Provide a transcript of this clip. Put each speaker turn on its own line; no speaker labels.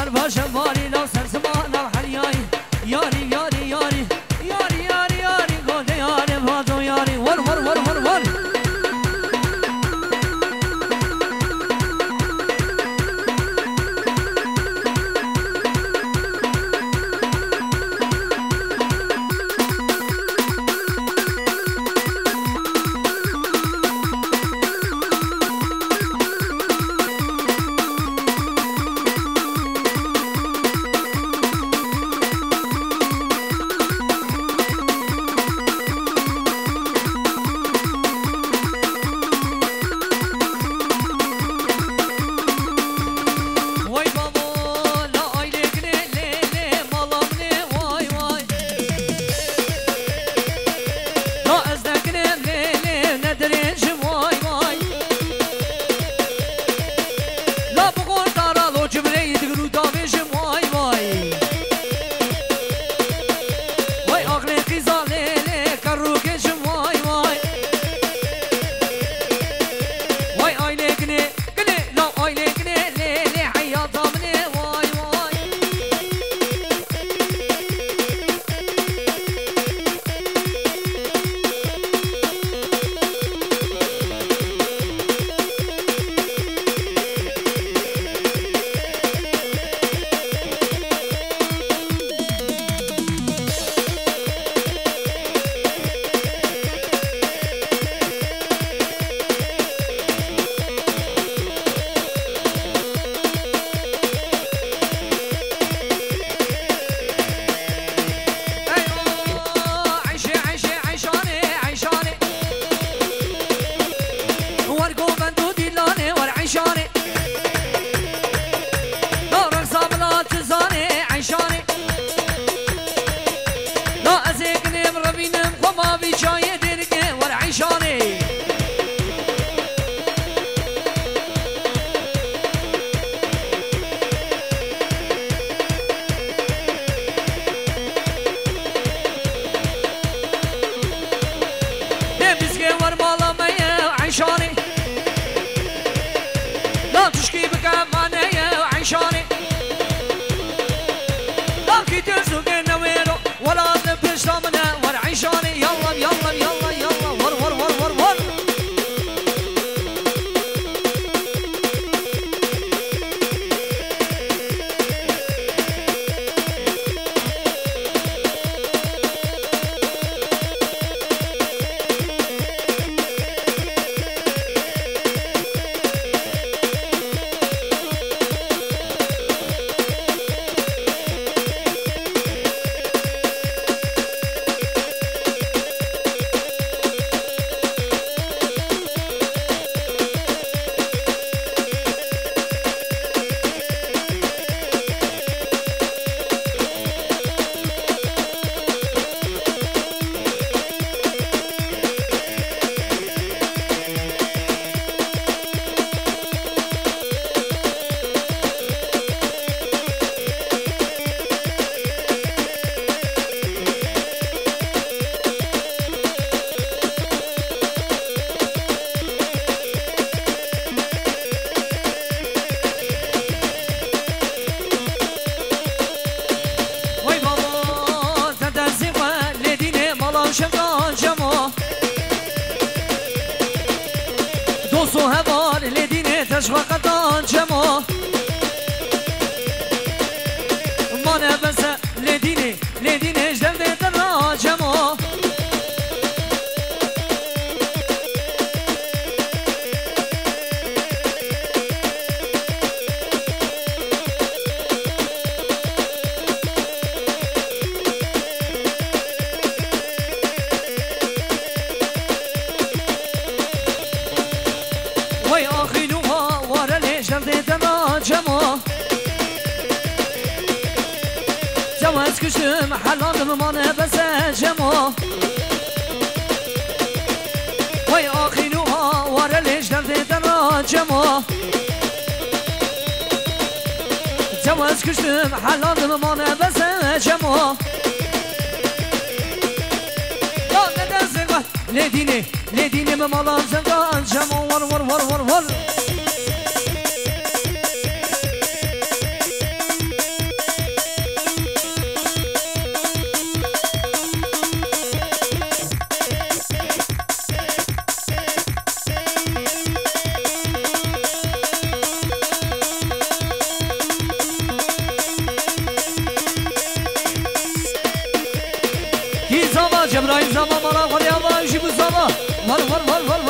هر باشه واری لو سرسمان الحریای یاری یاری یاری یاری یاری یاری گوده یاری وادو یاری ور ور ور ور ور
تشوقتان جمع مانه بس لديني اجدر ديتن را جمع وي آخينوها ورا الاجدر ديتن را جمع جواز كشم حلال مانه بس جمع وي آخينوها ورا الاجدر ديتن را جمع جواز كشم حلال مانه بس جمع لديني ممالا زنقان جمع ور ور ور ور ور
جبرائيل زمان مرا خليا ما يجيب الزمان ور ور ور ور